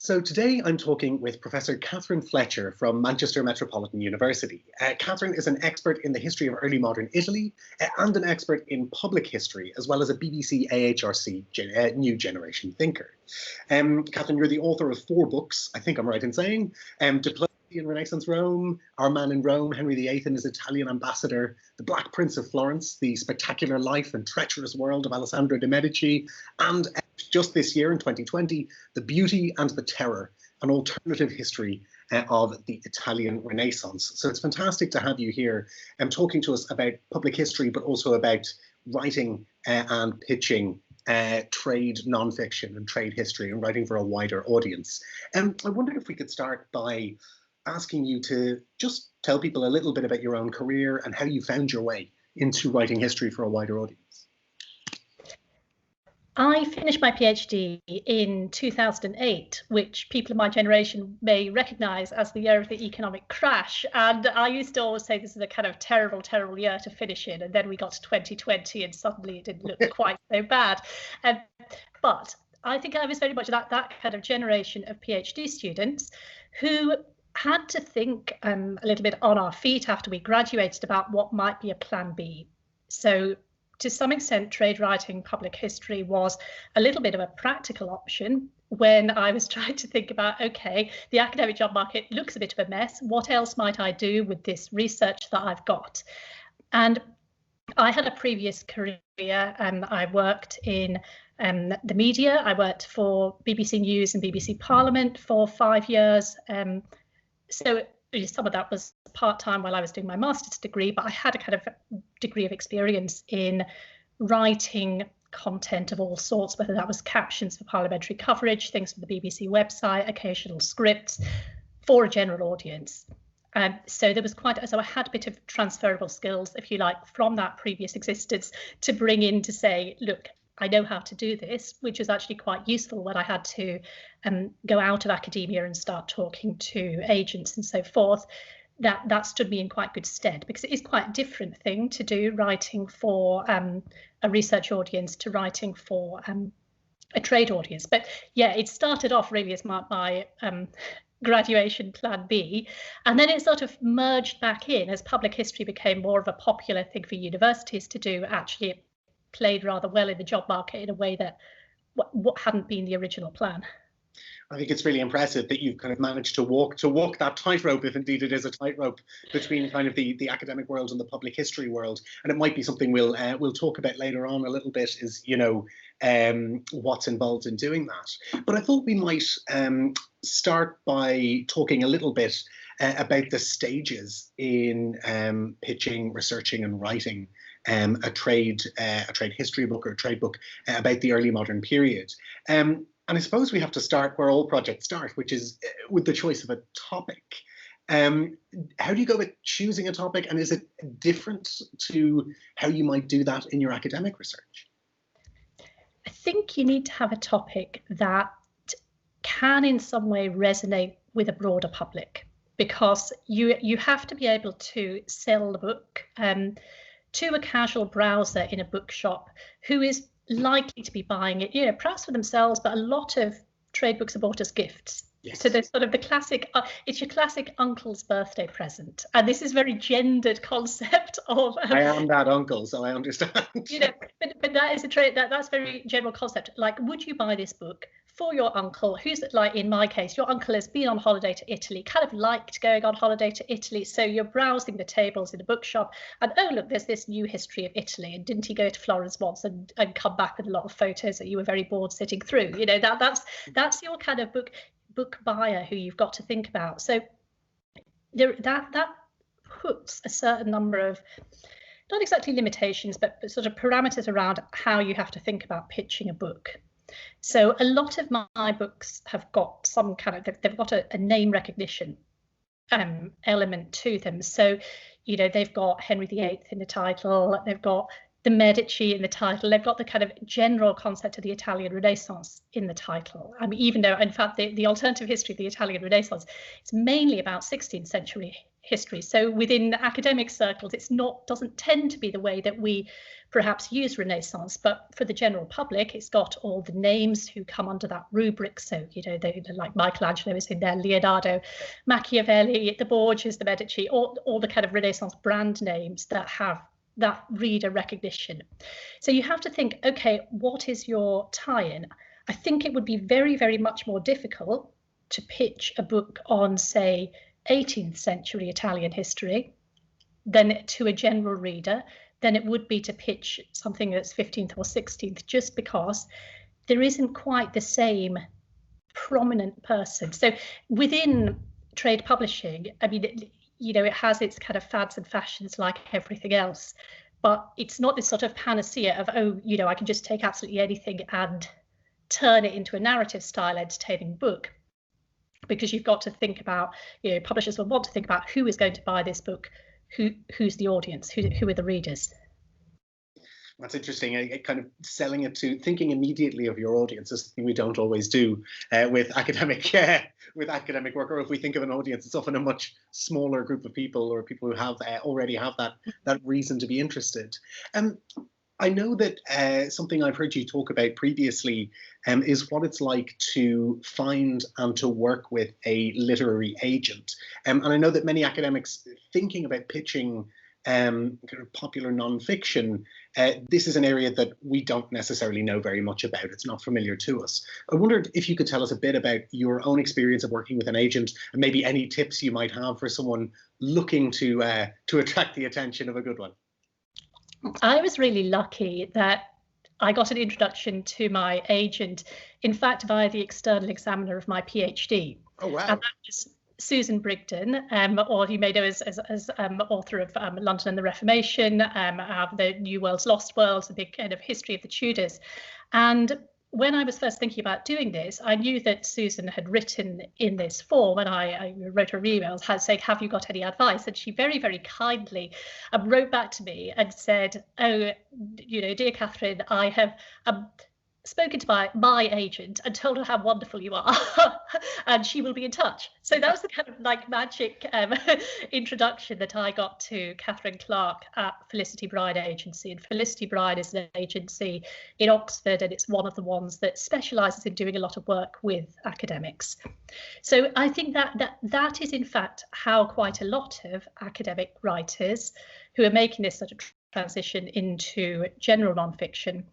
So today I'm talking with Professor Catherine Fletcher from Manchester Metropolitan University. Catherine is an expert in the history of early modern Italy and an expert in public history, as well as a BBC AHRC New Generation thinker. Catherine, you're the author of 4 books, I think I'm right in saying, Diplomacy in Renaissance Rome, Our Man in Rome, Henry VIII and his Italian Ambassador, The Black Prince of Florence, The Spectacular Life and Treacherous World of Alessandro de' Medici, and just this year in 2020, The Beauty and the Terror, an alternative history of the Italian Renaissance. So it's fantastic to have you here talking to us about public history, but also about writing and pitching trade nonfiction and trade history and writing for a wider audience. I wondered if we could start by asking you to just tell people a little bit about your own career and how you found your way into writing history for a wider audience. I finished my PhD in 2008, which people of my generation may recognise as the year of the economic crash. And I used to always say this is a kind of terrible, terrible year to finish in. And then we got to 2020 and suddenly it didn't look quite so bad. But I think I was very much that kind of generation of PhD students who had to think a little bit on our feet after we graduated about what might be a plan B. So to some extent, trade writing, public history was a little bit of a practical option when I was trying to think about, okay, the academic job market looks a bit of a mess. What else might I do with this research that I've got? And I had a previous career. I worked in the media. I worked for BBC News and BBC Parliament for 5 years. So some of that was part-time while I was doing my master's degree, but I had a kind of degree of experience in writing content of all sorts, whether that was captions for parliamentary coverage, things for the BBC website, occasional scripts for a general audience. So there was so I had a bit of transferable skills, if you like, from that previous existence to bring in to say, look, I know how to do this, which is actually quite useful when I had to go out of academia and start talking to agents and so forth. That stood me in quite good stead, because it is quite a different thing to do writing for a research audience to writing for a trade audience. But yeah, it started off really as my graduation plan B, and then it sort of merged back in as public history became more of a popular thing for universities to do. Actually, it played rather well in the job market in a way that what hadn't been the original plan. I think it's really impressive that you've kind of managed to walk that tightrope, if indeed it is a tightrope, between kind of the academic world and the public history world. And it might be something we'll talk about later on a little bit, is, you know, what's involved in doing that. But I thought we might start by talking a little bit about the stages in pitching, researching and writing a trade history book or a trade book about the early modern period. And I suppose we have to start where all projects start, which is with the choice of a topic. How do you go about choosing a topic, and is it different to how you might do that in your academic research? I think you need to have a topic that can in some way resonate with a broader public, because you have to be able to sell the book to a casual browser in a bookshop who is likely to be buying it, you know, perhaps for themselves, but a lot of trade books are bought as gifts. Yes. So there's sort of the classic, it's your classic uncle's birthday present. And this is very gendered concept of... I am that uncle, so I understand. You know, but that is a trade, that's very general concept. Like, would you buy this book for your uncle, who's, like in my case, your uncle has been on holiday to Italy, kind of liked going on holiday to Italy, so you're browsing the tables in a bookshop and, oh look, there's this new history of Italy, and didn't he go to Florence once and come back with a lot of photos that you were very bored sitting through? You know, that's your kind of book buyer who you've got to think about. So that puts a certain number of, not exactly limitations, but sort of parameters around how you have to think about pitching a book. So a lot of my books have got some kind of, they've got a name recognition element to them. So, you know, they've got Henry VIII in the title, they've got the Medici in the title. They've got the kind of general concept of the Italian Renaissance in the title. I mean, even though, in fact, the alternative history of the Italian Renaissance is mainly about 16th century history. So within academic circles, doesn't tend to be the way that we perhaps use Renaissance, but for the general public, it's got all the names who come under that rubric. So, they like Michelangelo is in there, Leonardo, Machiavelli, the Borgias, the Medici, all the kind of Renaissance brand names that have that reader recognition. So you have to think, okay, what is your tie-in? I think it would be very, very much more difficult to pitch a book on, say, 18th century Italian history than to a general reader than it would be to pitch something that's 15th or 16th, just because there isn't quite the same prominent person. So within trade publishing, I mean, it has its kind of fads and fashions like everything else, but it's not this sort of panacea of, I can just take absolutely anything and turn it into a narrative style entertaining book, because you've got to think about, publishers will want to think about who is going to buy this book, who's the audience, who are the readers. That's interesting. Kind of selling it to thinking immediately of your audience is something we don't always do with academic work. Or if we think of an audience, it's often a much smaller group of people, or people who have already have that reason to be interested. I know that something I've heard you talk about previously is what it's like to find and to work with a literary agent. And I know that many academics thinking about pitching kind of popular nonfiction, this is an area that we don't necessarily know very much about. It's not familiar to us. I wondered if you could tell us a bit about your own experience of working with an agent, and maybe any tips you might have for someone looking to attract the attention of a good one. I was really lucky that I got an introduction to my agent, in fact, via the external examiner of my PhD. Oh, wow. And that was Susan Brigden, or you may know as author of London and the Reformation, the New World's Lost Worlds, the big kind of history of the Tudors. And when I was first thinking about doing this, I knew that Susan had written in this form, and I wrote her emails saying, have you got any advice? And she very, very kindly wrote back to me and said, oh, dear Catherine, I have spoken to my agent and told her how wonderful you are, and she will be in touch. So that was the kind of like magic introduction that I got to Catherine Clark at Felicity Bride Agency. And Felicity Bride is an agency in Oxford, and it's one of the ones that specialises in doing a lot of work with academics. So I think that is in fact how quite a lot of academic writers who are making this sort of transition into general nonfiction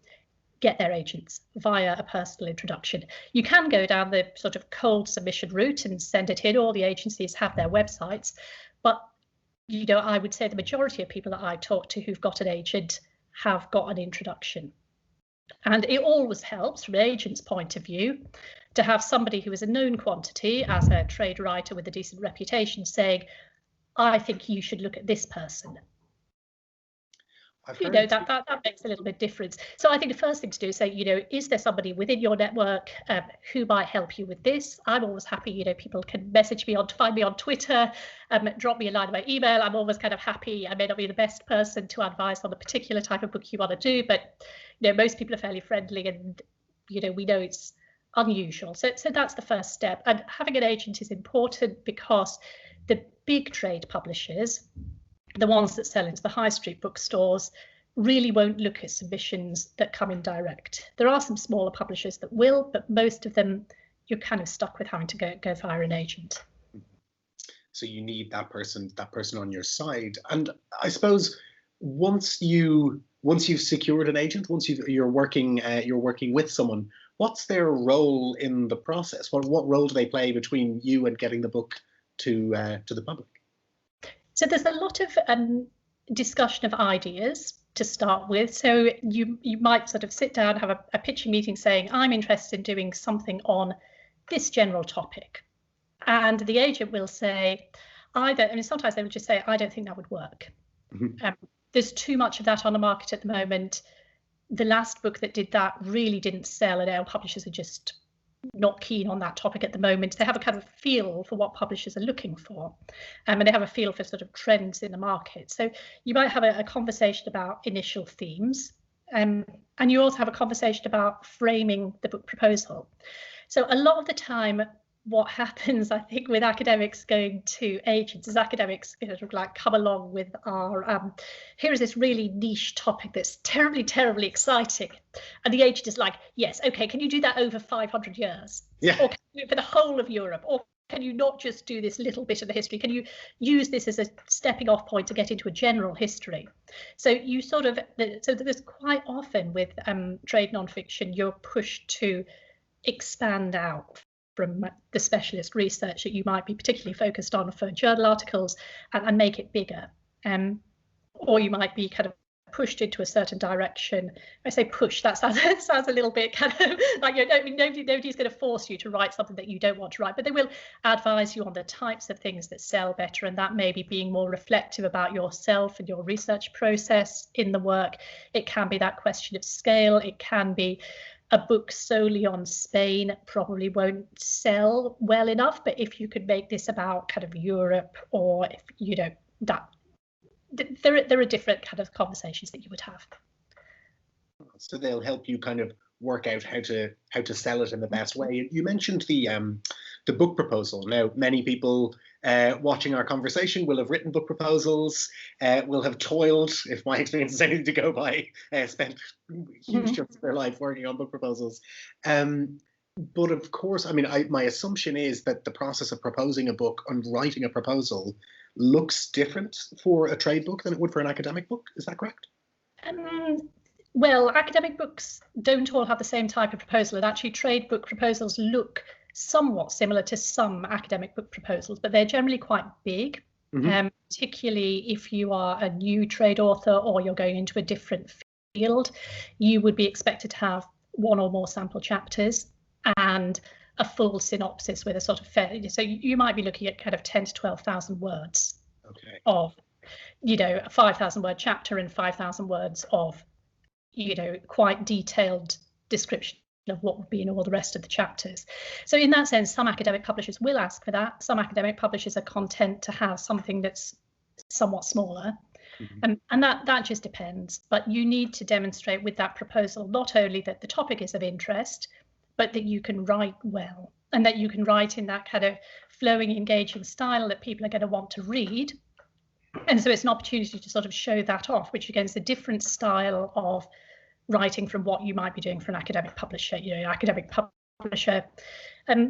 get their agents via a personal introduction. You can go down the sort of cold submission route and send it in. All the agencies have their websites, but I would say the majority of people that I talk to who've got an agent have got an introduction. And it always helps from an agent's point of view to have somebody who is a known quantity as a trade writer with a decent reputation saying, I think you should look at this person. That makes a little bit of difference. So I think the first thing to do is say, is there somebody within your network who might help you with this? I'm always happy, people can message me find me on Twitter, drop me a line of my email. I'm always kind of happy. I may not be the best person to advise on a particular type of book you want to do, but most people are fairly friendly, and we know it's unusual. So that's the first step. And having an agent is important because the big trade publishers, the ones that sell into the high street bookstores, really won't look at submissions that come in direct. There are some smaller publishers that will, but most of them you're kind of stuck with having to go via an agent. So you need that person on your side. And I suppose once you've secured an agent, once you're working with someone, what's their role in the process? What role do they play between you and getting the book to the public? So there's a lot of discussion of ideas to start with. So you might sort of sit down, have a pitching meeting saying, I'm interested in doing something on this general topic. And the agent will say, sometimes they will just say, I don't think that would work. Mm-hmm. There's too much of that on the market at the moment. The last book that did that really didn't sell, and our publishers are just not keen on that topic at the moment. They have a kind of feel for what publishers are looking for, and they have a feel for sort of trends in the market. So you might have a conversation about initial themes, and you also have a conversation about framing the book proposal. So a lot of the time, what happens, I think, with academics going to agents is academics like come along with our here is this really niche topic that's terribly, terribly exciting, and the agent is like, yes, okay, can you do that over 500 years? Yeah. Or can you do it for the whole of Europe? Or can you not just do this little bit of the history? Can you use this as a stepping off point to get into a general history? So you sort of, so there's quite often with trade nonfiction, you're pushed to expand out from the specialist research that you might be particularly focused on for journal articles and make it bigger. Or you might be kind of pushed into a certain direction. I say push, that sounds a little bit kind of like, you know, nobody's going to force you to write something that you don't want to write, but they will advise you on the types of things that sell better, and that may be being more reflective about yourself and your research process in the work. It can be that question of scale. It can be a book solely on Spain probably won't sell well enough, but if you could make this about kind of Europe, or if you know that there are different kind of conversations that you would have. So they'll help you kind of work out how to sell it in the best way. You mentioned the book proposal. Now, many people watching our conversation will have written book proposals, will have toiled, if my experience is anything to go by, spent huge chunks of their life working on book proposals. But of course, I mean, my assumption is that the process of proposing a book and writing a proposal looks different for a trade book than it would for an academic book. Is that correct? Well, academic books don't all have the same type of proposal, and actually trade book proposals look somewhat similar to some academic book proposals, but they're generally quite big, particularly if you are a new trade author or you're going into a different field. You would be expected to have one or more sample chapters and a full synopsis with a sort of so you might be looking at kind of 10 to 12,000 words of, you know, a 5,000 word chapter and 5,000 words of, you know, quite detailed description of what would be in all the rest of the chapters. So in that sense, some academic publishers will ask for that. Some academic publishers are content to have something that's somewhat smaller. And that just depends. But you need to demonstrate with that proposal not only that the topic is of interest, but that you can write well, and that you can write in that kind of flowing, engaging style that people are going to want to read. And so it's an opportunity to sort of show that off, which again is a different style of writing from what you might be doing for an academic publisher. You know, an academic publisher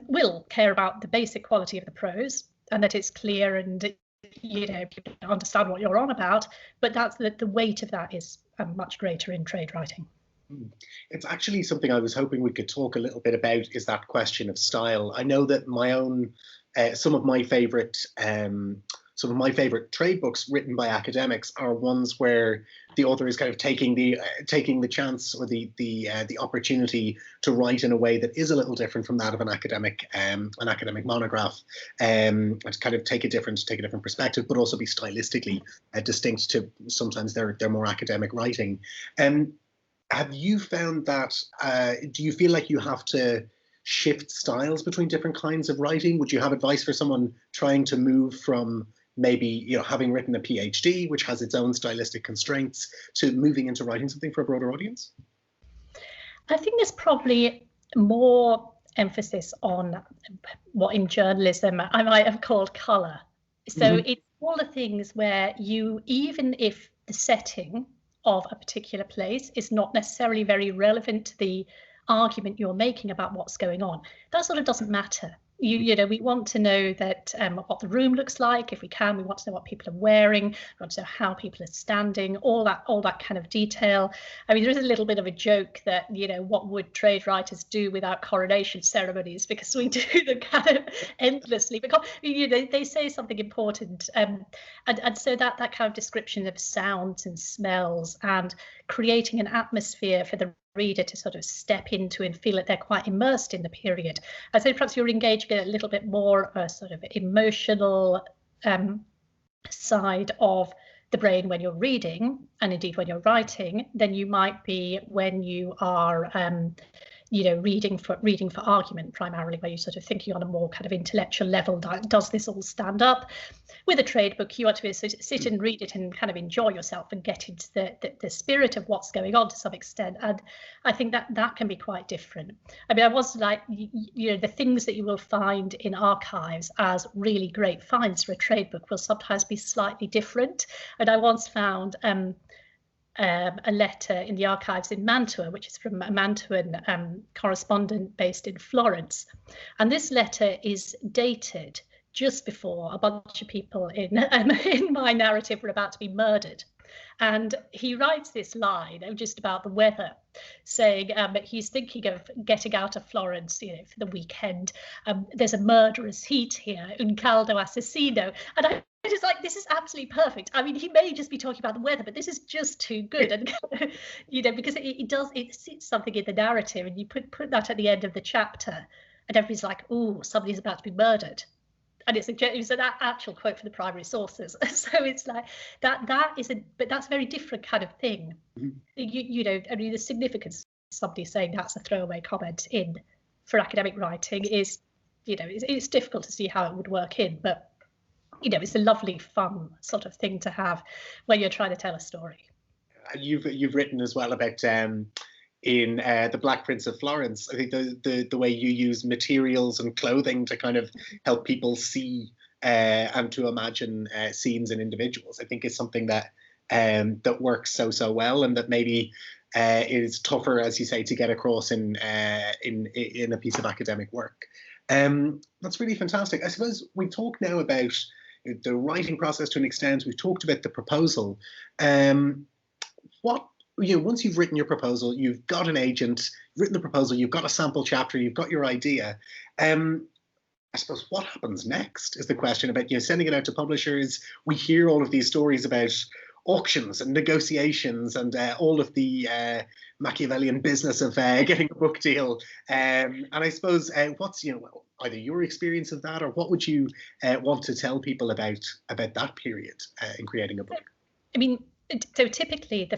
will care about the basic quality of the prose and that it's clear and, you know, people understand what you're on about, but that's the weight of that is much greater in trade writing. It's actually something I was hoping we could talk a little bit about, is that question of style. I know that my own, some of my favorite trade books written by academics are ones where the author is kind of taking the chance or the opportunity to write in a way that is a little different from that of an academic monograph, and to kind of take a different perspective, but also be stylistically distinct to sometimes their more academic writing. Have you found that? Do you feel like you have to shift styles between different kinds of writing? Would you have advice for someone trying to move from maybe, you know, having written a PhD, which has its own stylistic constraints, to moving into writing something for a broader audience? I think there's probably more emphasis on what in journalism I might have called colour. So it's all the things where you, even if the setting of a particular place is not necessarily very relevant to the argument you're making about what's going on, that sort of doesn't matter. You know, we want to know that what the room looks like. If we can, we want to know what people are wearing. We want to know how people are standing. All that kind of detail. I mean, there is a little bit of a joke that, you know, what would trade writers do without coronation ceremonies? Because we do them kind of endlessly. Because, you know, they say something important, and so that kind of description of sounds and smells and creating an atmosphere for the reader to sort of step into and feel that they're quite immersed in the period. I'd say perhaps you're engaging in a little bit more a sort of emotional side of the brain when you're reading, and indeed when you're writing, than you might be when you are reading for argument primarily, where you're sort of thinking on a more kind of intellectual level, does this all stand up? With a trade book, you want to sit and read it and kind of enjoy yourself and get into the spirit of what's going on to some extent. And I think that can be quite different. I mean, I was like, the things that you will find in archives as really great finds for a trade book will sometimes be slightly different. And I once found a letter in the archives in Mantua, which is from a Mantuan correspondent based in Florence. And this letter is dated just before a bunch of people in my narrative were about to be murdered. And he writes this line just about the weather, saying he's thinking of getting out of Florence, for the weekend. There's a murderous heat here, un caldo assassino. And I just like, this is absolutely perfect. I mean, he may just be talking about the weather, but this is just too good. And, because it's something in the narrative, and you put that at the end of the chapter, and everybody's like, oh, somebody's about to be murdered. And it's an actual quote from the primary sources. So it's like but that's a very different kind of thing. Mm-hmm. I mean, the significance of somebody saying that's a throwaway comment for academic writing is, it's difficult to see how it would work in, but, it's a lovely, fun sort of thing to have when you're trying to tell a story. You've written as well about in the Black Prince of Florence. I think the way you use materials and clothing to kind of help people see and to imagine scenes and individuals, I think is something that that works so well, and that maybe is tougher, as you say, to get across in a piece of academic work. That's really fantastic. I suppose we talk now about the writing process to an extent. We've talked about the proposal. Once you've written your proposal, you've got an agent, you've written the proposal, you've got a sample chapter, you've got your idea. I suppose what happens next is the question about sending it out to publishers. We hear all of these stories about auctions and negotiations and all of the Machiavellian business of getting a book deal. And I suppose what's either your experience of that, or what would you want to tell people about that period in creating a book? I mean, so typically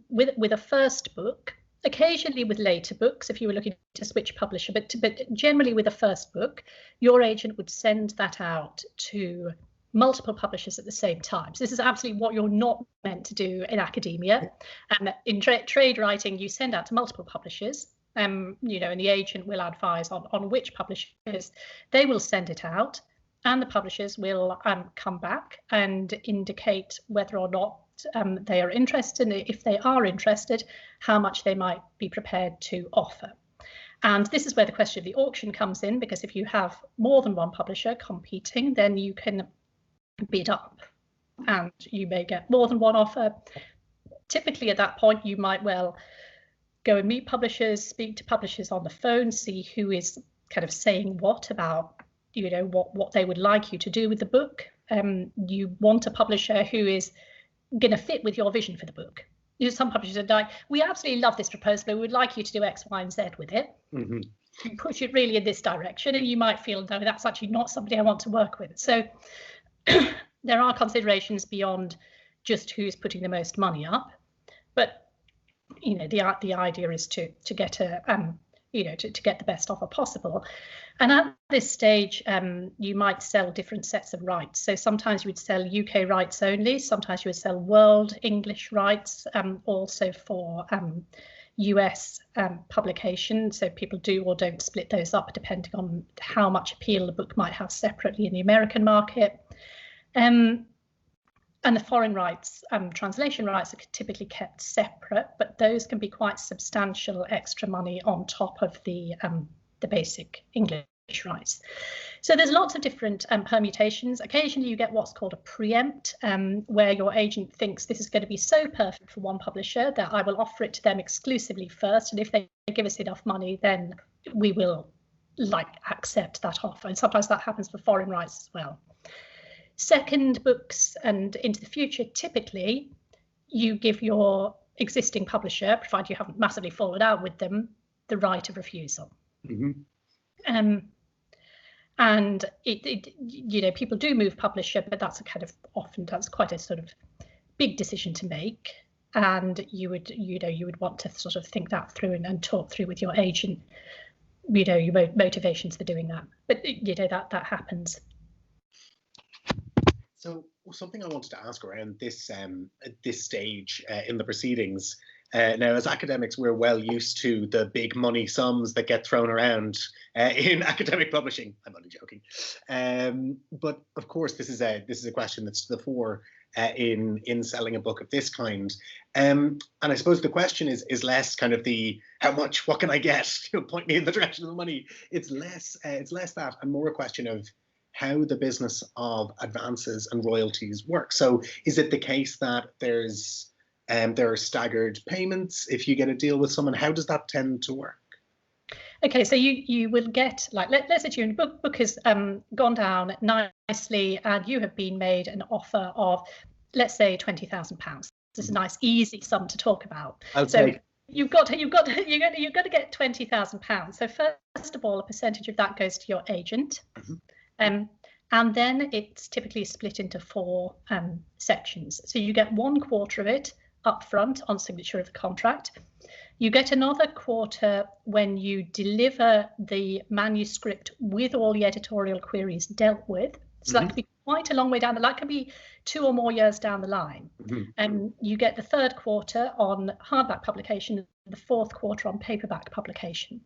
with a first book, occasionally with later books, if you were looking to switch publisher, but generally with a first book, your agent would send that out to multiple publishers at the same time. So this is absolutely what you're not meant to do in academia. In trade writing, you send out to multiple publishers, and the agent will advise on which publishers they will send it out. And the publishers will come back and indicate whether or not they are interested, and if they are interested, how much they might be prepared to offer. And this is where the question of the auction comes in, because if you have more than one publisher competing, then you can bid up and you may get more than one offer. Typically at that point, you might well go and meet publishers, speak to publishers on the phone, see who is kind of saying what about what they would like you to do with the book. You want a publisher who is going to fit with your vision for the book. Some publishers are like, we absolutely love this proposal, but we would like you to do X, Y, and Z with it. Mm-hmm. You push it really in this direction, and you might feel, no, that's actually not somebody I want to work with. So there are considerations beyond just who's putting the most money up, but the idea is to get to get the best offer possible. And at this stage, you might sell different sets of rights. So sometimes you would sell UK rights only, sometimes you would sell world English rights, also for US publication. So people do or don't split those up depending on how much appeal the book might have separately in the American market. And the foreign rights, translation rights, are typically kept separate, but those can be quite substantial extra money on top of the basic English rights. So there's lots of different permutations. Occasionally you get what's called a preempt, where your agent thinks this is going to be so perfect for one publisher that I will offer it to them exclusively first, and if they give us enough money, then we will accept that offer. And sometimes that happens for foreign rights as well. Second books and into the future, typically you give your existing publisher, provided you haven't massively fallen out with them, the right of refusal. Mm-hmm. And people do move publisher, but that's quite a sort of big decision to make. and you would want to sort of think that through and talk through with your agent, your motivations for doing that. But that happens. So something I wanted to ask around this this stage in the proceedings. Now, as academics, we're well used to the big money sums that get thrown around in academic publishing. I'm only joking, but of course, this is a question that's to the fore in selling a book of this kind. And I suppose the question is less kind of the how much, what can I get? Point me in the direction of the money. It's less that, and more a question of how the business of advances and royalties work. So, is it the case that there are staggered payments if you get a deal with someone? How does that tend to work? Okay, so you will get, like, let's say your book has gone down nicely, and you have been made an offer of, let's say, £20,000. This is a nice, easy sum to talk about. So you've got to get £20,000. So first of all, a percentage of that goes to your agent, and then it's typically split into 4 sections. So you get 1/4 of it up front on signature of the contract. You get another quarter when you deliver the manuscript with all the editorial queries dealt with. So that could be quite a long way down. That could be 2 or more years down the line. And you get the 3rd quarter on hardback publication, the 4th quarter on paperback publication.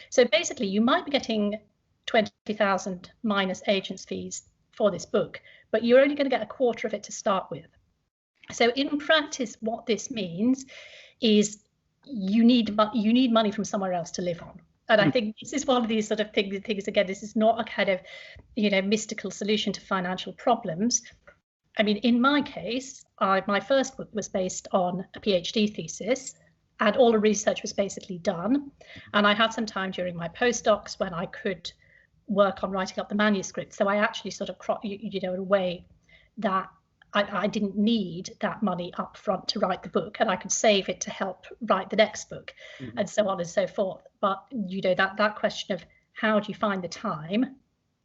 So basically, you might be getting 20,000 minus agents' fees for this book, but you're only going to get 1/4 of it to start with. So in practice, what this means is you need money from somewhere else to live on. And I think this is one of these sort of things again, this is not a kind of, mystical solution to financial problems. I mean, in my case, my first book was based on a PhD thesis, and all the research was basically done. And I had some time during my postdocs when I could work on writing up the manuscript. So I actually sort of, in a way that I didn't need that money up front to write the book, and I could save it to help write the next book, and so on and so forth. But that question of how do you find the time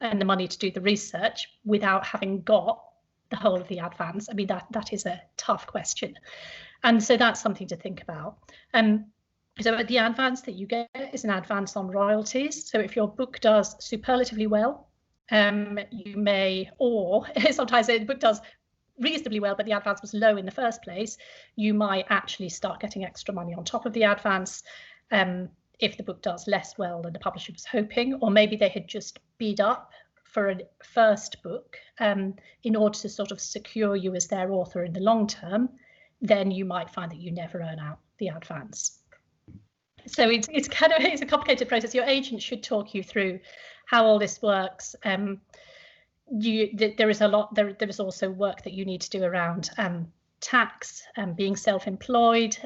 and the money to do the research without having got the whole of the advance? I mean, that is a tough question, and so that's something to think about. So the advance that you get is an advance on royalties. So if your book does superlatively well, you may, or sometimes the book does reasonably well, but the advance was low in the first place, you might actually start getting extra money on top of the advance if the book does less well than the publisher was hoping, or maybe they had just bid up for a first book in order to sort of secure you as their author in the long term. Then you might find that you never earn out the advance. So it's a complicated process. Your agent should talk you through how all this works. There is also work that you need to do around tax, being self-employed,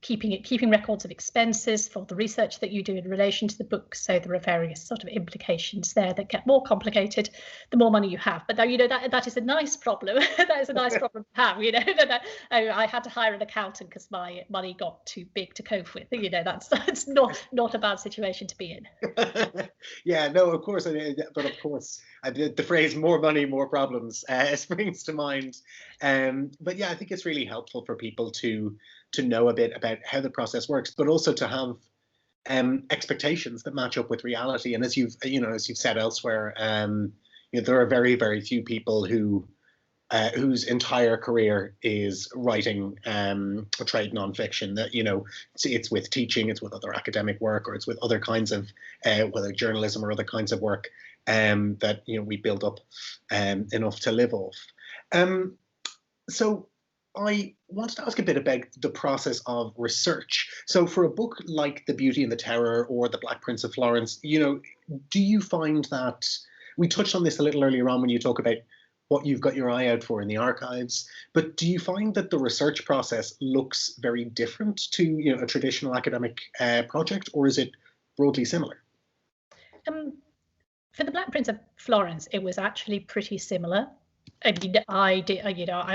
keeping records of expenses for the research that you do in relation to the book. So there are various sort of implications there that get more complicated the more money you have. But that is a nice problem. That is a nice problem to have. I had to hire an accountant because my money got too big to cope with. That's not a bad situation to be in. Yeah, no, of course, but of course, the phrase "more money, more problems" springs to mind. But yeah, I think it's really helpful for people to know a bit about how the process works, but also to have expectations that match up with reality. And as you've said elsewhere, there are very, very few people whose entire career is writing trade nonfiction. That it's with teaching, it's with other academic work, or it's with other kinds of whether journalism or other kinds of work that we build up enough to live off. So I wanted to ask a bit about the process of research. So for a book like The Beauty and the Terror or The Black Prince of Florence, do you find that, we touched on this a little earlier on when you talk about what you've got your eye out for in the archives, but do you find that the research process looks very different to a traditional academic project, or is it broadly similar? For The Black Prince of Florence, it was actually pretty similar. I mean, I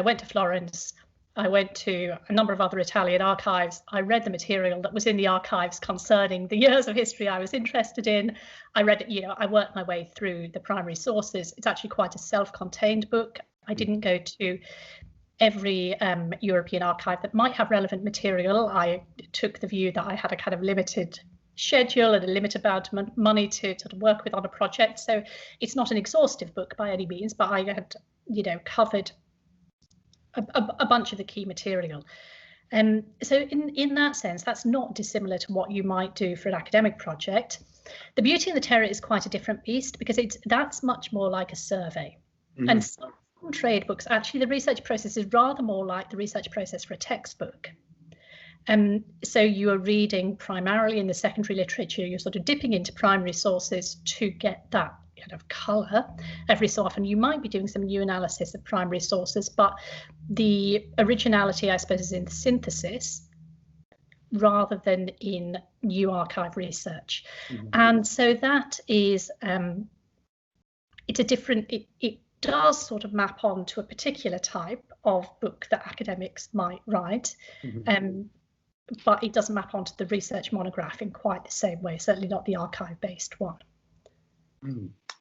went to Florence. I went to a number of other Italian archives. I read the material that was in the archives concerning the years of history I was interested in. I read it, I worked my way through the primary sources. It's actually quite a self-contained book. I didn't go to every European archive that might have relevant material. I took the view that I had a kind of limited schedule and a limited amount of money to sort of work with on a project. So it's not an exhaustive book by any means, but I had, covered a bunch of the key material. So in that sense, that's not dissimilar to what you might do for an academic project. The Beauty and the Terror is quite a different beast, because that's much more like a survey. Mm-hmm. And some trade books, actually, the research process is rather more like the research process for a textbook. So you are reading primarily in the secondary literature, you're sort of dipping into primary sources to get that kind of colour. Every so often you might be doing some new analysis of primary sources, but the originality, I suppose, is in the synthesis rather than in new archive research. Mm-hmm. And so that is, it's a different, it does sort of map on to a particular type of book that academics might write. Mm-hmm. But it doesn't map onto the research monograph in quite the same way, certainly not the archive-based one.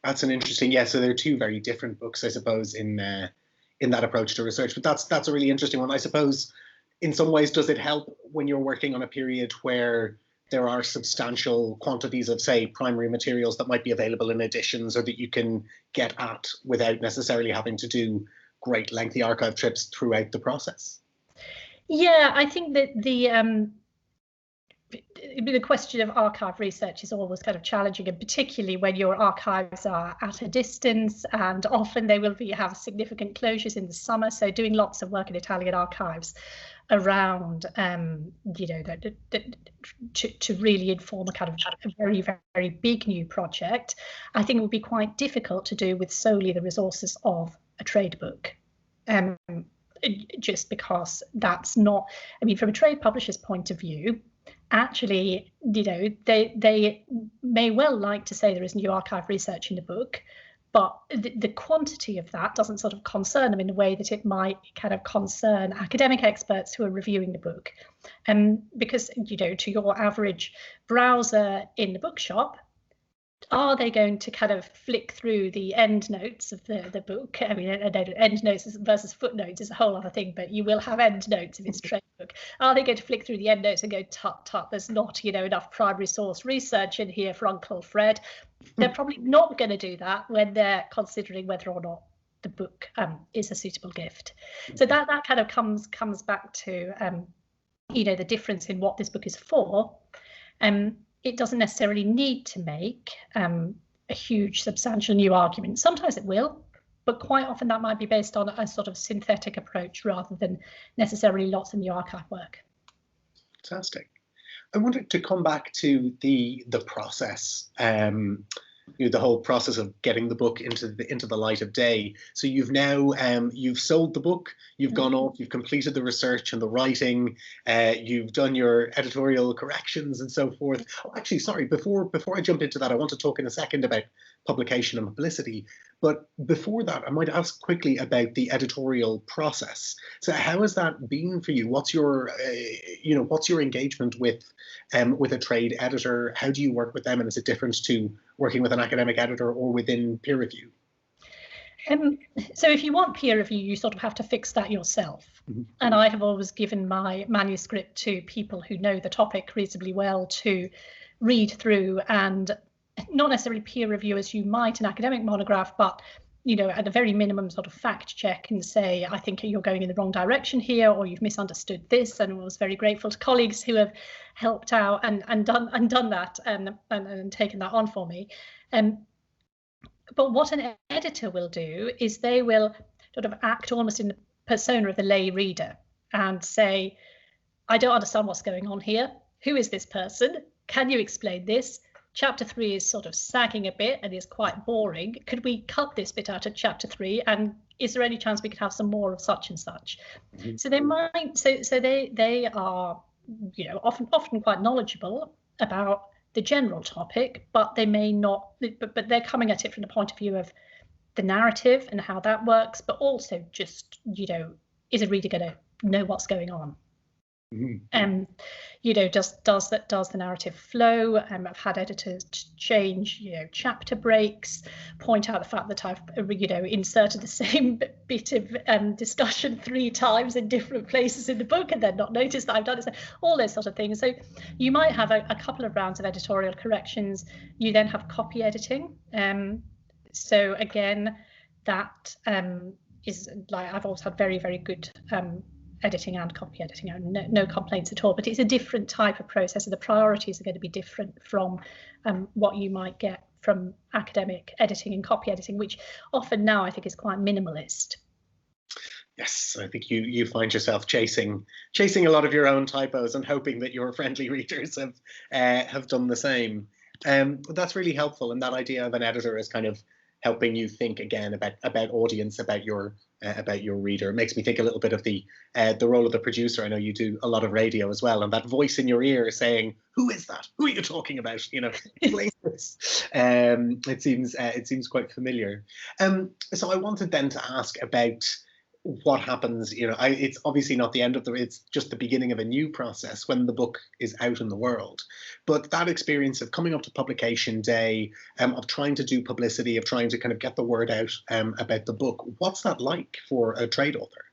That's an interesting, so there are two very different books, I suppose, in that approach to research. But that's a really interesting one. I suppose, in some ways, does it help when you're working on a period where there are substantial quantities of, say, primary materials that might be available in editions, or that you can get at without necessarily having to do great lengthy archive trips throughout the process? Yeah, I think that the question of archive research is always kind of challenging, and particularly when your archives are at a distance, and often they will have significant closures in the summer. So doing lots of work in Italian archives around, to really inform a kind of a very, very big new project, I think it would be quite difficult to do with solely the resources of a trade book. Just because that's not, from a trade publisher's point of view, actually, they may well like to say there is new archive research in the book, but the quantity of that doesn't sort of concern them in the way that it might kind of concern academic experts who are reviewing the book. Because, to your average browser in the bookshop, are they going to kind of flick through the end notes of the book? End notes versus footnotes is a whole other thing, but you will have end notes if it's a trade book. Are they going to flick through the end notes and go, tut, there's not, enough primary source research in here for Uncle Fred? They're probably not going to do that when they're considering whether or not the book is a suitable gift. So that kind of comes back to, the difference in what this book is for. It doesn't necessarily need to make a huge, substantial new argument. Sometimes it will, but quite often that might be based on a sort of synthetic approach rather than necessarily lots of new archive work. Fantastic. I wanted to come back to the process, the whole process of getting the book into the light of day. So you've now you've sold the book, you've gone off, you've completed the research and the writing, you've done your editorial corrections and so forth. Oh, actually, sorry, before I jump into that, I want to talk in a second about publication and publicity. But before that, I might ask quickly about the editorial process. So how has that been for you? What's your what's your engagement with a trade editor? How do you work with them, and is it different to working with an academic editor or within peer review? So if you want peer review, you sort of have to fix that yourself. Mm-hmm. And I have always given my manuscript to people who know the topic reasonably well to read through, and not necessarily peer review as you might an academic monograph, but at a very minimum sort of fact check and say, I think you're going in the wrong direction here, or you've misunderstood this. And I was very grateful to colleagues who have helped out and done that and taken that on for me. But what an editor will do is they will sort of act almost in the persona of the lay reader and say, I don't understand what's going on here. Who is this person? Can you explain this? Chapter 3 is sort of sagging a bit and is quite boring. Could we cut this bit out of chapter 3? And is there any chance we could have some more of such and such? Mm-hmm. So they might, so they are, often quite knowledgeable about the general topic, but they may not, but they're coming at it from the point of view of the narrative and how that works, but also just, is a reader going to know what's going on? Mm-hmm. Does the narrative flow? I've had editors change, chapter breaks, point out the fact that I've, inserted the same bit of discussion 3 times in different places in the book and then not noticed that I've done it. So all those sort of things. So you might have a couple of rounds of editorial corrections. You then have copy editing. So again, that is like, I've always had very, very good editing and copy editing, no complaints at all, but it's a different type of process, and the priorities are going to be different from what you might get from academic editing and copy editing, which often now I think is quite minimalist. Yes, I think you find yourself chasing a lot of your own typos and hoping that your friendly readers have done the same. That's really helpful, and that idea of an editor is kind of helping you think again about audience, about your reader. It makes me think a little bit of the role of the producer. I know you do a lot of radio as well, and that voice in your ear saying, "Who is that? Who are you talking about? Explain this." It seems quite familiar. So I wanted then to ask about what happens. It's obviously not the end of it's just the beginning of a new process when the book is out in the world. But that experience of coming up to publication day, of trying to do publicity, of trying to kind of get the word out about the book, what's that like for a trade author?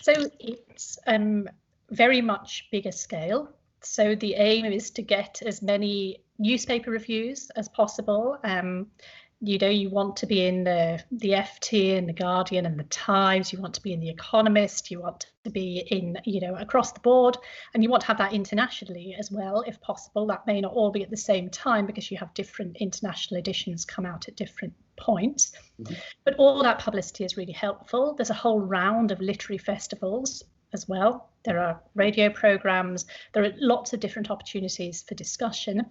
So it's very much bigger scale. So the aim is to get as many newspaper reviews as possible. You want to be in the FT and the Guardian and the Times. You want to be in the Economist. You want to be in, across the board, and you want to have that internationally as well, if possible. That may not all be at the same time because you have different international editions come out at different points. Mm-hmm. But all that publicity is really helpful. There's a whole round of literary festivals as well. There are radio programs. There are lots of different opportunities for discussion,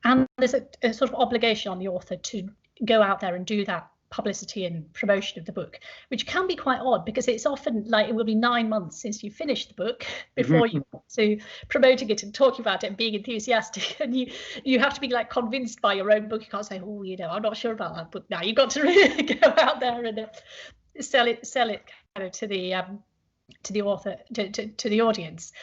and there's a sort of obligation on the author to go out there and do that publicity and promotion of the book, which can be quite odd because it's often like it will be 9 months since you finished the book before you want to promoting it and talking about it and being enthusiastic, and you have to be like convinced by your own book. You can't say, oh, I'm not sure about that book now. You've got to really go out there and sell it kind of to the author, to the audience.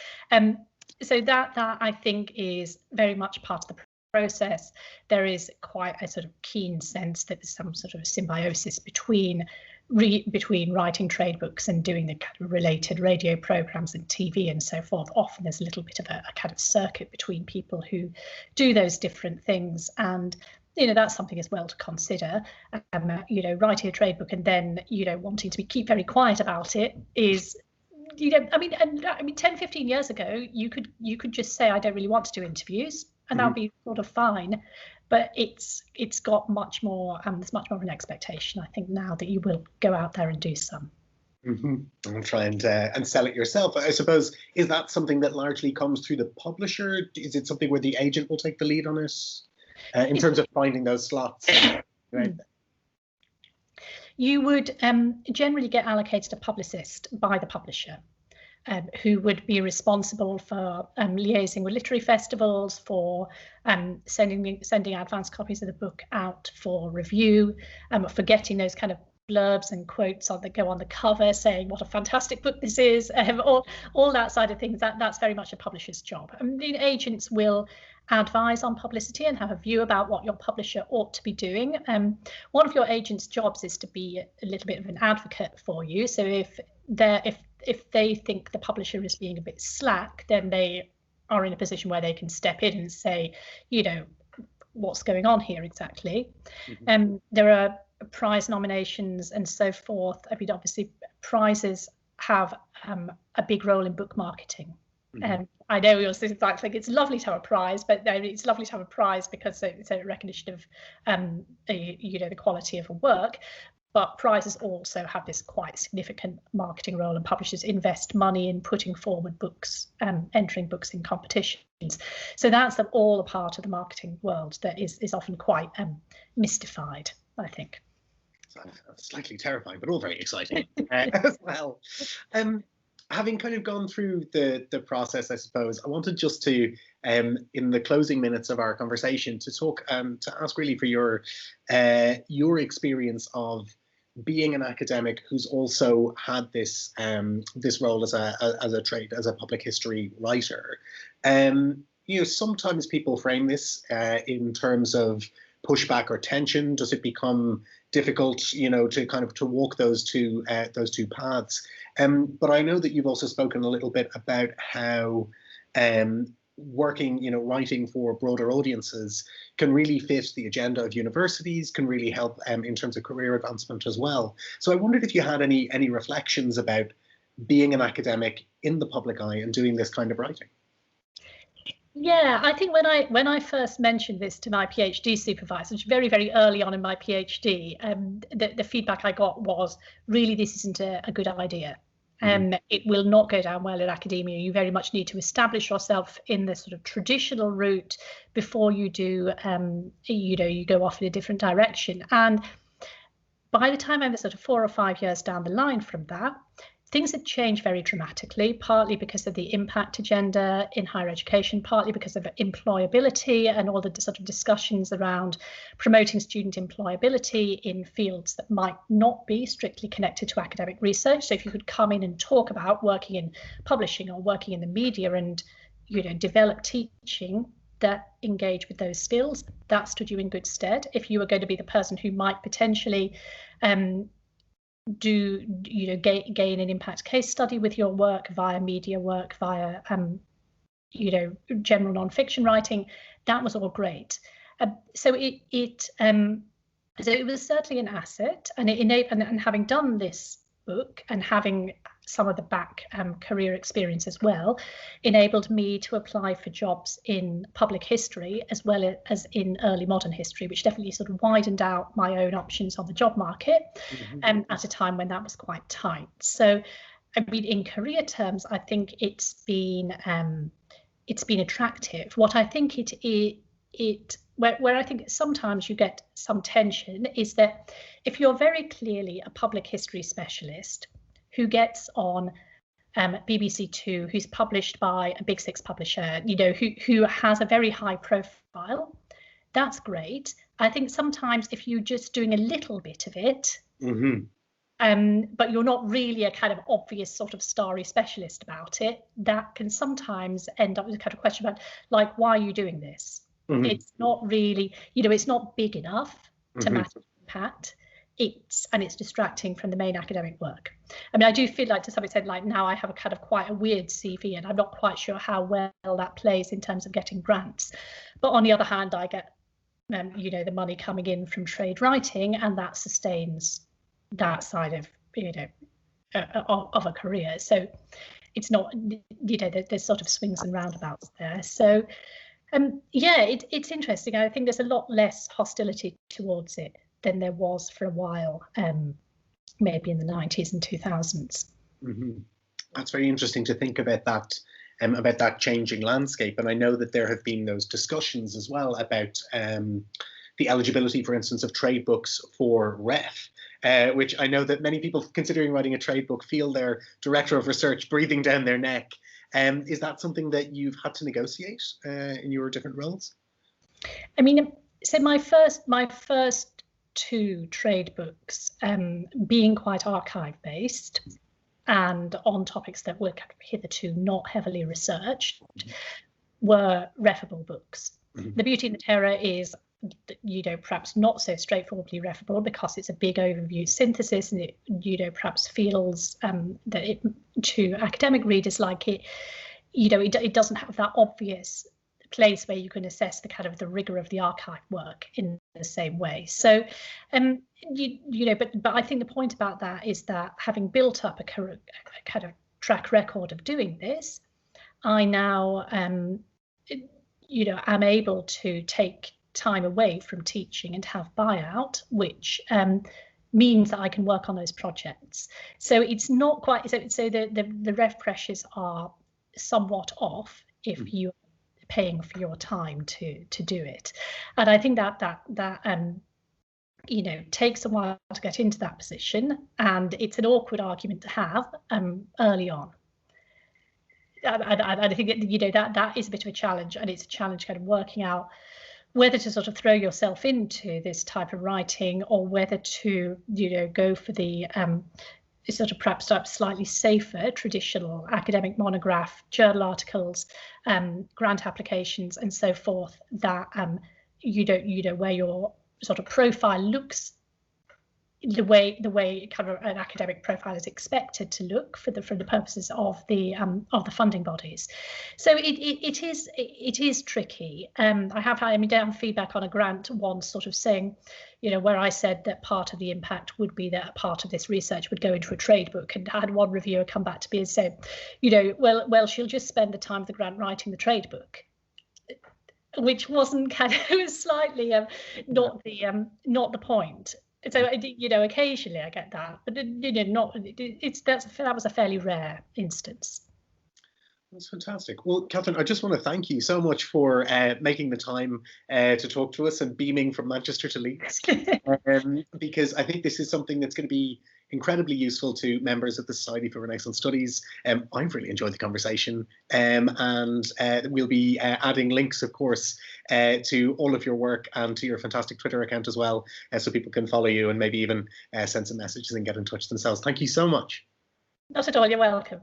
So that I think is very much part of the process. There is quite a sort of keen sense that there's some sort of symbiosis between writing trade books and doing the kind of related radio programs and TV and so forth. Often there's a little bit of a kind of circuit between people who do those different things, and that's something as well to consider. Writing a trade book and then wanting to keep very quiet about it is, 10-15 years ago you could just say, I don't really want to do interviews, and that'll be sort of fine. But it's got much more, there's much more of an expectation, I think, now that you will go out there and do some. And try and sell it yourself. I suppose, is that something that largely comes through the publisher? Is it something where the agent will take the lead on it in terms of finding those slots? Right? You would generally get allocated a publicist by the publisher, who would be responsible for liaising with literary festivals, for sending advance copies of the book out for review, for getting those kind of blurbs and quotes that go on the cover saying what a fantastic book this is, all that side of things. That's very much a publisher's job. The agents will advise on publicity and have a view about what your publisher ought to be doing. One of your agent's jobs is to be a little bit of an advocate for you. So if they think the publisher is being a bit slack, then they are in a position where they can step in and say, what's going on here exactly. There are prize nominations and so forth. Obviously prizes have a big role in book marketing. I know you're saying it's lovely to have a prize, but it's lovely to have a prize because it's a recognition of the quality of a work. But prizes also have this quite significant marketing role, and publishers invest money in putting forward books, entering books in competitions. So that's all a part of the marketing world that is often quite mystified, I think. Slightly terrifying, but all very exciting as well. Having kind of gone through the process, I suppose, I wanted just to, in the closing minutes of our conversation, to talk, to ask really for your experience of being an academic who's also had this this role as a public history writer. Sometimes people frame this in terms of pushback or tension. Does it become difficult, to walk those two paths? But I know that you've also spoken a little bit about how working, writing for broader audiences can really fit the agenda of universities, can really help in terms of career advancement as well. So I wondered if you had any reflections about being an academic in the public eye and doing this kind of writing. Yeah, I think when I first mentioned this to my PhD supervisor, which very, very early on in my PhD, the feedback I got was, really, this isn't a good idea. It will not go down well in academia. You very much need to establish yourself in the sort of traditional route before you do, you go off in a different direction. And by the time I was sort of 4 or 5 years down the line from that, things had changed very dramatically, partly because of the impact agenda in higher education, partly because of employability and all the sort of discussions around promoting student employability in fields that might not be strictly connected to academic research. So if you could come in and talk about working in publishing or working in the media and, develop teaching that engage with those skills, that stood you in good stead. If you were going to be the person who might potentially gain an impact case study with your work via media work, via general nonfiction writing, that was all great. So it was certainly an asset, and it enabled, and having done this book and having some of the back career experience as well, enabled me to apply for jobs in public history as well as in early modern history, which definitely sort of widened out my own options on the job market at a time when that was quite tight. So, I mean, in career terms, I think it's been attractive. What I think where I think sometimes you get some tension is that if you're very clearly a public history specialist who gets on BBC Two, who's published by a Big Six publisher, who has a very high profile, that's great. I think sometimes if you're just doing a little bit of it, but you're not really a kind of obvious sort of starry specialist about it, that can sometimes end up with a kind of question about, like, why are you doing this? It's not really, it's not big enough to matter impact. It's distracting from the main academic work. I mean, I do feel like to some extent, like now I have a kind of quite a weird CV, and I'm not quite sure how well that plays in terms of getting grants. But on the other hand, I get, the money coming in from trade writing, and that sustains that side of, of a career. So it's not, there's sort of swings and roundabouts there. So it's interesting. I think there's a lot less hostility towards it than there was for a while, maybe in the 90s and 2000s. That's very interesting to think about that changing landscape. And I know that there have been those discussions as well about the eligibility, for instance, of trade books for ref, which I know that many people considering writing a trade book feel their director of research breathing down their neck. Is that something that you've had to negotiate in your different roles? I mean, so my first 2 trade books, being quite archive based and on topics that were kind of hitherto not heavily researched, were refable books. The Beauty and the Terror is, perhaps not so straightforwardly refable because it's a big overview synthesis, and it, perhaps feels that it, to academic readers, like it, it doesn't have that obvious place where you can assess the kind of the rigor of the archive work in the same way. So, but I think the point about that is that having built up a kind of track record of doing this, I now, am able to take time away from teaching and have buyout, which means that I can work on those projects. So it's not quite so the ref pressures are somewhat off if you paying for your time to do it. And I think that takes a while to get into that position, and it's an awkward argument to have early on. I think that is a bit of a challenge, and it's a challenge kind of working out whether to sort of throw yourself into this type of writing or whether to, go for the sort of perhaps slightly safer traditional academic monograph, journal articles, grant applications, and so forth, that where your sort of profile looks the way kind of an academic profile is expected to look for the purposes of the funding bodies. So it is tricky. I have had down feedback on a grant once, sort of saying, where I said that part of the impact would be that a part of this research would go into a trade book, and I had one reviewer come back to me and say, well, she'll just spend the time of the grant writing the trade book, which wasn't it was slightly not the point. So occasionally I get that, but that was a fairly rare instance. That's fantastic. Well, Catherine, I just want to thank you so much for making the time to talk to us and beaming from Manchester to Leeds, because I think this is something that's going to be incredibly useful to members of the Society for Renaissance Studies. I've really enjoyed the conversation, and we'll be adding links, of course, to all of your work and to your fantastic Twitter account as well, so people can follow you and maybe even send some messages and get in touch themselves. Thank you so much. Not at all, you're welcome.